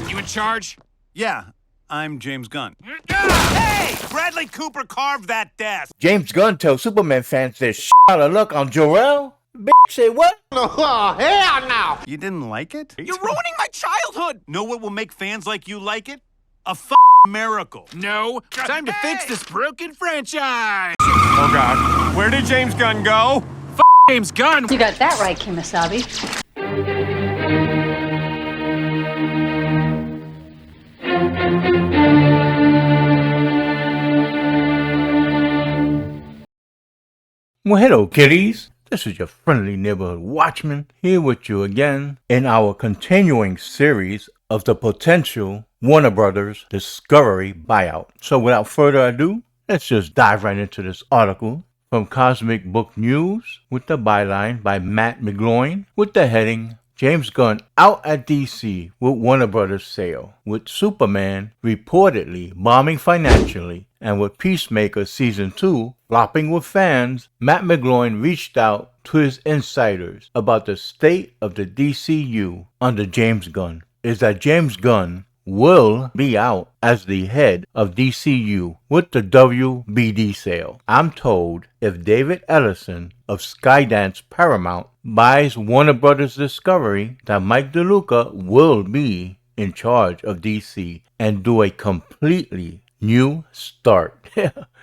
You in charge? Yeah, I'm James Gunn. Hey! Bradley Cooper carved that desk! James Gunn tells Superman fans there's shit out of luck on Jor-El? Bitch, say what? Oh, hell no! You didn't like it? You're ruining my childhood! Know what will make fans like you like it? A miracle. No. Time to fix this broken franchise. Oh, God. Where did James Gunn go? James Gunn. You got that right, Kimasabi. Well, hello, kiddies. This is your friendly neighborhood watchman here with you again in our continuing series of the potential Warner Brothers Discovery buyout. So without further ado, let's just dive right into this article from Cosmic Book News with the byline by Matt McGloin with the heading, James Gunn out at DC with Warner Brothers sale, with Superman reportedly bombing financially and with Peacemaker Season 2 flopping with fans. Matt McGloin reached out to his insiders about the state of the DCU under James Gunn. Is that James Gunn will be out as the head of DCU with the WBD sale. I'm told if David Ellison of Skydance Paramount buys Warner Brothers Discovery, that Mike DeLuca will be in charge of DC and do a completely new start.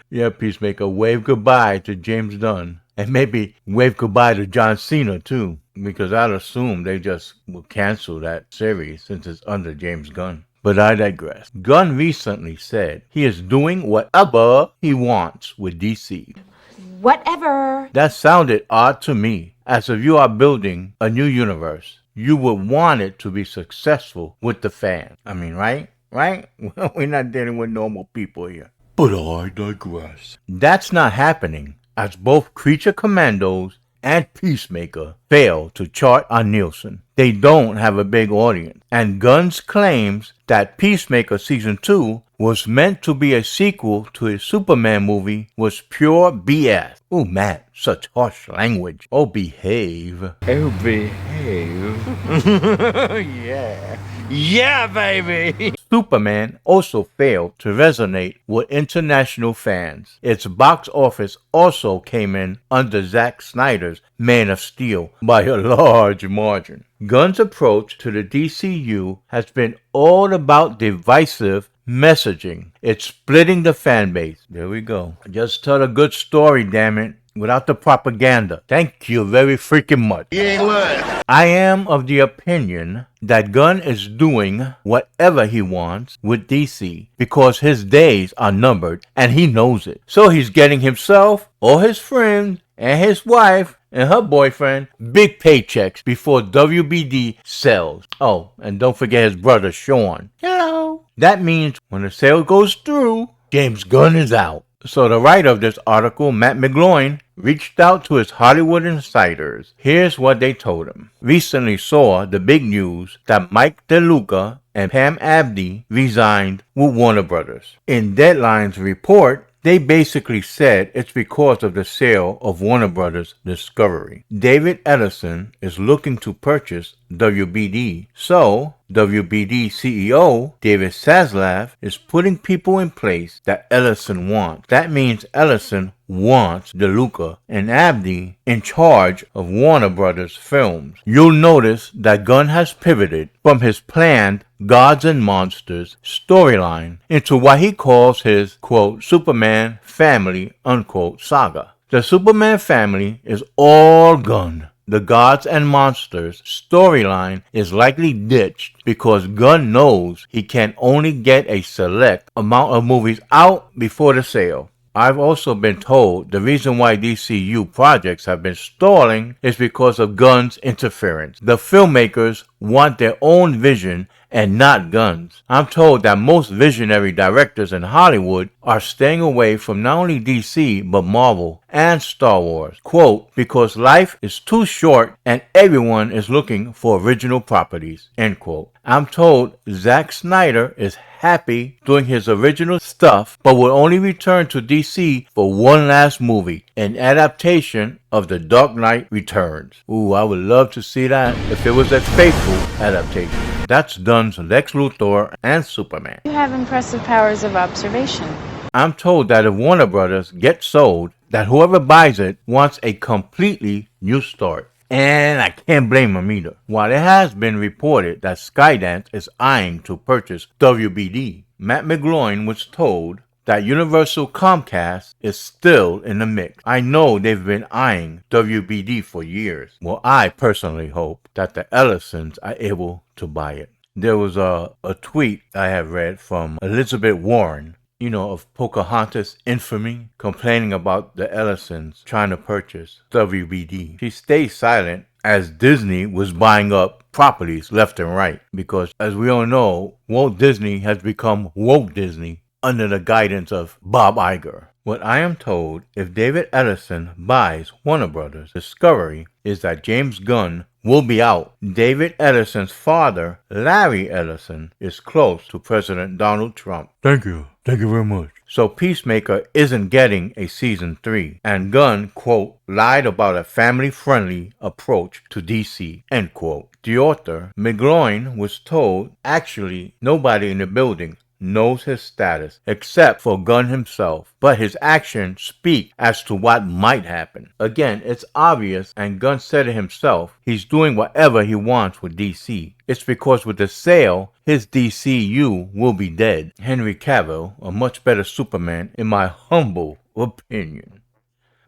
Yeah, Peacemaker, wave goodbye to James Gunn. And maybe wave goodbye to John Cena too, because I'd assume they just will cancel that series since it's under James Gunn. But I digress. Gunn recently said he is doing whatever he wants with DC. Whatever. That sounded odd to me, as if you are building a new universe. You would want it to be successful with the fans. I mean, right? Right? We're not dealing with normal people here. But I digress. That's not happening, as both Creature Commandos and Peacemaker fail to chart on Nielsen. They don't have a big audience. And Gunn's claims that Peacemaker Season 2 was meant to be a sequel to his Superman movie was pure BS. Oh, Matt, such harsh language. Oh, behave. Oh, behave. Yeah. Yeah, baby! Superman also failed to resonate with international fans. Its box office also came in under Zack Snyder's Man of Steel by a large margin. Gunn's approach to the DCU has been all about divisive messaging. It's splitting the fan base. There we go. Just tell a good story, damn it, without the propaganda. Thank you very freaking much. You ain't lying. I am of the opinion that Gunn is doing whatever he wants with DC because his days are numbered and he knows it. So he's getting himself or his friends and his wife and her boyfriend big paychecks before WBD sells. Oh, and don't forget his brother Sean. Hello. That means when the sale goes through, James Gunn is out. So the writer of this article, Matt McGloin, reached out to his Hollywood insiders. Here's what they told him. Recently saw the big news that Mike DeLuca and Pam Abdi resigned with Warner Brothers. In Deadline's report, they basically said it's because of the sale of Warner Brothers Discovery. David Ellison is looking to purchase WBD, so WBD CEO David Zaslav is putting people in place that Ellison wants. That means Ellison wants DeLuca and Abdi in charge of Warner Brothers films. You'll notice that Gunn has pivoted from his planned Gods and Monsters storyline into what he calls his, quote, Superman family, unquote, saga. The Superman family is all Gunn. The Gods and Monsters storyline is likely ditched because Gunn knows he can only get a select amount of movies out before the sale. I've also been told the reason why DCU projects have been stalling is because of Gunn's interference. The filmmakers want their own vision and not Gunn's. I'm told that most visionary directors in Hollywood are staying away from not only DC but Marvel and Star Wars. Quote, because life is too short and everyone is looking for original properties. End quote. I'm told Zack Snyder is happy doing his original stuff but will only return to DC for one last movie. an adaptation of The Dark Knight Returns. Ooh, I would love to see that if it was a faithful adaptation. That's Dunn's Lex Luthor and Superman. You have impressive powers of observation. I'm told that if Warner Brothers gets sold, that whoever buys it wants a completely new start. And I can't blame them either. While it has been reported that Skydance is eyeing to purchase WBD, Matt McGloin was told that Universal Comcast is still in the mix. I know they've been eyeing WBD for years. Well, I personally hope that the Ellisons are able to buy it. There was a tweet I have read from Elizabeth Warren, of Pocahontas infamy, complaining about the Ellisons trying to purchase WBD. She stayed silent as Disney was buying up properties left and right because, as we all know, Walt Disney has become Woke Disney under the guidance of Bob Iger. What I am told, if David Ellison buys Warner Brothers Discovery, is that James Gunn will be out. David Ellison's father, Larry Ellison, is close to President Donald Trump. Thank you. Thank you very much. So Peacemaker isn't getting a season 3. And Gunn, quote, lied about a family-friendly approach to DC, end quote. The author, McGloin, was told, actually, nobody in the building knows his status except for Gunn himself, but his actions speak as to what might happen. Again, it's obvious, and Gunn said it himself, he's doing whatever he wants with DC. It's because with the sale, his DCU will be dead. Henry Cavill, a much better Superman in my humble opinion.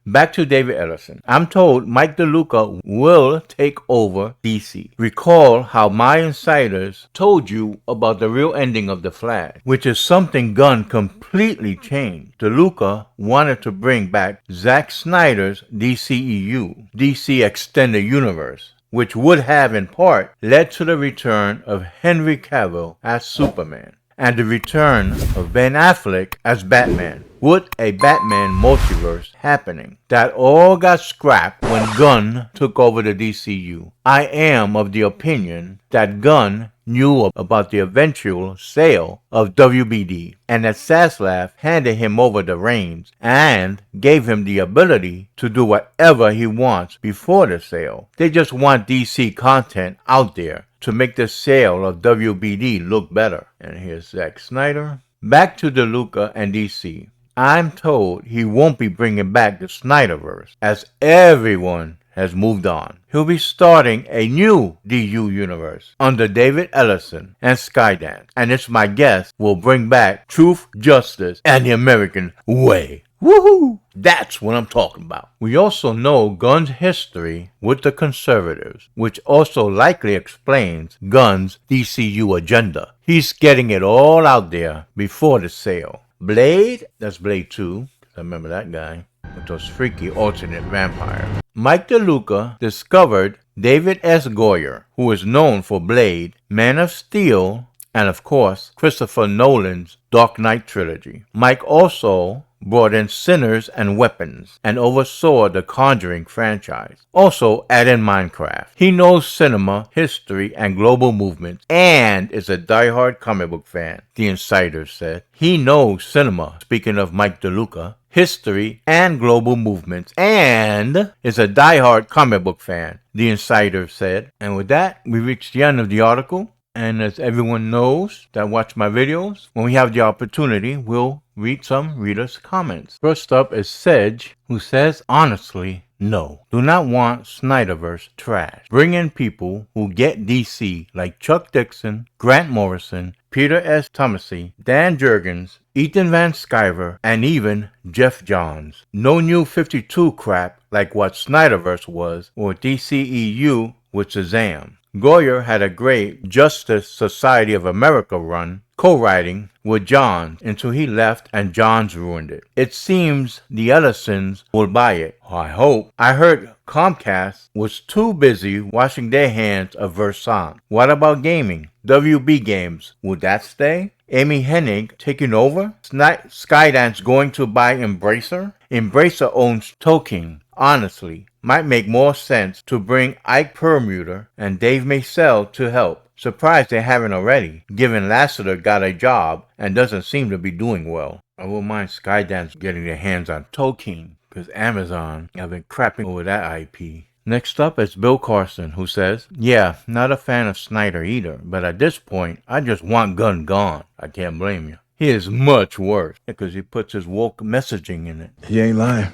Back to David Ellison. I'm told Mike DeLuca will take over DC. Recall how my insiders told you about the real ending of The Flash, which is something Gunn completely changed. DeLuca wanted to bring back Zack Snyder's DCEU, DC Extended Universe, which would have in part led to the return of Henry Cavill as Superman and the return of Ben Affleck as Batman. Would a Batman multiverse happening? That all got scrapped when Gunn took over the DCU. I am of the opinion that Gunn knew about the eventual sale of WBD and that Zaslav handed him over the reins and gave him the ability to do whatever he wants before the sale. They just want DC content out there to make the sale of WBD look better. And here's Zack Snyder. Back to DeLuca and DC. I'm told he won't be bringing back the Snyderverse, as everyone has moved on. He'll be starting a new DU universe under David Ellison and Skydance, and it's my guess will bring back truth, justice, and the American way. Woohoo! That's what I'm talking about. We also know Gunn's history with the conservatives, which also likely explains Gunn's DCU agenda. He's getting it all out there before the sale. Blade, that's Blade 2, I remember that guy, with those freaky alternate vampires. Mike DeLuca discovered David S. Goyer, who is known for Blade, Man of Steel, and of course, Christopher Nolan's Dark Knight trilogy. Mike also brought in Sinners and Weapons, and oversaw the Conjuring franchise. Also add in Minecraft. He knows cinema, history, and global movements, and is a diehard comic book fan, the insiders said. He knows cinema, speaking of Mike DeLuca, history, and global movements, and is a diehard comic book fan, the insiders said. And with that, we reached the end of the article. And as everyone knows that watch my videos, when we have the opportunity, we'll read some readers' comments. First up is Sedge, who says, honestly, no. Do not want Snyderverse trash. Bring in people who get DC like Chuck Dixon, Grant Morrison, Peter S. Tomasi, Dan Jurgens, Ethan Van Sciver, and even Jeff Johns. No new 52 crap like what Snyderverse was or DCEU with Shazam. Goyer had a great Justice Society of America run, co-writing with Johns until he left and Johns ruined it. It seems the Ellisons will buy it. I hope. I heard Comcast was too busy washing their hands of Versant. What about gaming? WB Games, would that stay? Amy Hennig taking over? Skydance going to buy Embracer? Embracer owns Tolkien. Honestly, might make more sense to bring Ike Perlmutter and Dave Maysel to help. Surprised they haven't already, given Lasseter got a job and doesn't seem to be doing well. I wouldn't mind Skydance getting their hands on Tolkien, because Amazon have been crapping over that IP. Next up is Bill Carson, who says, yeah, not a fan of Snyder either, but at this point, I just want Gunn gone. I can't blame you. He is much worse because he puts his woke messaging in it. He ain't lying.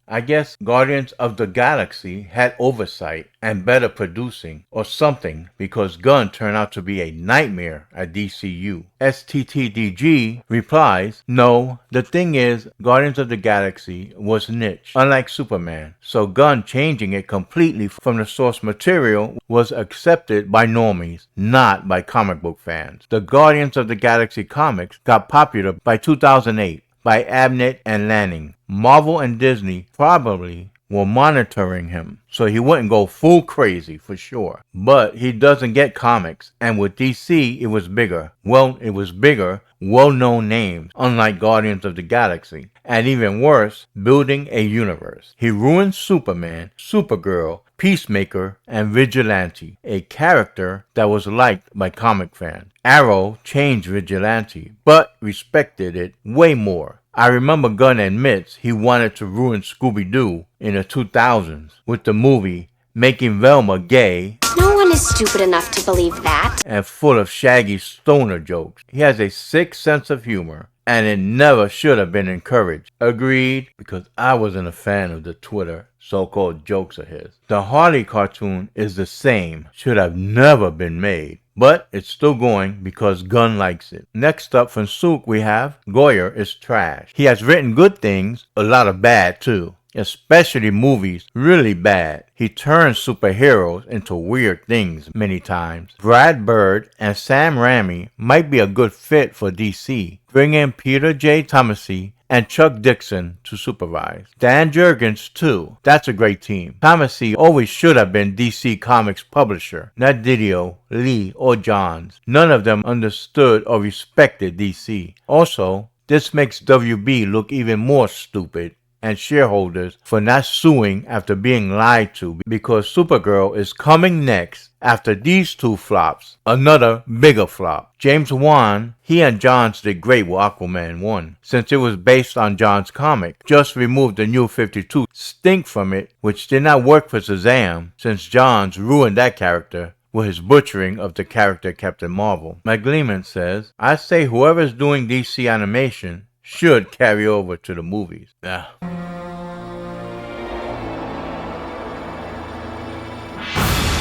I guess Guardians of the Galaxy had oversight and better producing or something because Gunn turned out to be a nightmare at DCU. STTDG replies, no, the thing is Guardians of the Galaxy was niche, unlike Superman, so Gunn changing it completely from the source material was accepted by normies, not by comic book fans. The Guardians of the Galaxy comics got popular by 2008. By Abnett and Lanning. Marvel and Disney probably were monitoring him, so he wouldn't go full crazy for sure. But he doesn't get comics, and with DC it was bigger. Well, it was bigger, well-known names, unlike Guardians of the Galaxy. And even worse, building a universe. He ruined Superman, Supergirl, Peacemaker, and Vigilante, a character that was liked by comic fans. Arrow changed Vigilante, but respected it way more. I remember Gunn admits he wanted to ruin Scooby-Doo in the 2000s with the movie making Velma gay. No one is stupid enough to believe that. And full of shaggy stoner jokes. He has a sick sense of humor, and it never should have been encouraged. Agreed, because I wasn't a fan of the Twitter so-called jokes of his. The Harley cartoon is the same, should have never been made. But it's still going because Gunn likes it. Next up from Sook we have Goyer is trash. He has written good things, a lot of bad too. Especially movies, really bad. He turns superheroes into weird things many times. Brad Bird and Sam Raimi might be a good fit for DC. Bring in Peter J. Tomasi and Chuck Dixon to supervise. Dan Jurgens too. That's a great team. Tomasi always should have been DC Comics publisher, not Didio, Lee, or Johns. None of them understood or respected DC. Also, this makes WB look even more stupid and shareholders for not suing after being lied to because Supergirl is coming next after these two flops. Another bigger flop. James Wan, he and Johns did great with Aquaman 1 since it was based on Johns' comic. Just removed the New 52 stink from it, which did not work for Shazam since Johns ruined that character with his butchering of the character Captain Marvel. McLeeman says, I say whoever's doing DC animation should carry over to the movies.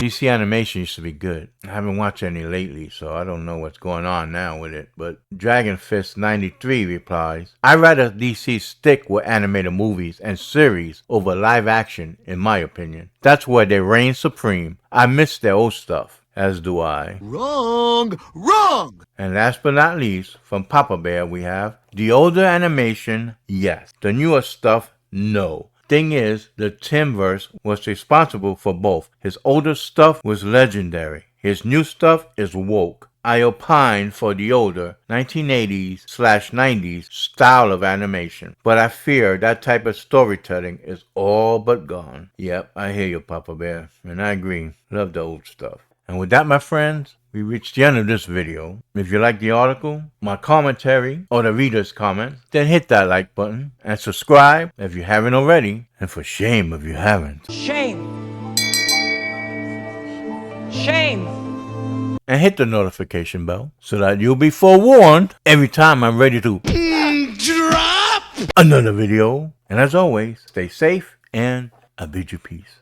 DC animation used to be good. I haven't watched any lately, so I don't know what's going on now with it. But Dragon Fist 93 replies, I'd rather DC stick with animated movies and series over live action, in my opinion. That's where they reign supreme. I miss their old stuff. As do I. Wrong! Wrong! And last but not least, from Papa Bear we have, the older animation, yes. The newer stuff, no. Thing is, the Timverse was responsible for both. His older stuff was legendary. His new stuff is woke. I opine for the older 1980s/90s style of animation. But I fear that type of storytelling is all but gone. Yep, I hear you, Papa Bear. And I agree. Love the old stuff. And with that, my friends, we reached the end of this video. If you like the article, my commentary, or the reader's comments, then hit that like button and subscribe if you haven't already. And for shame if you haven't. Shame. Shame. And hit the notification bell so that you'll be forewarned every time I'm ready to drop another video. And as always, stay safe and I bid you peace.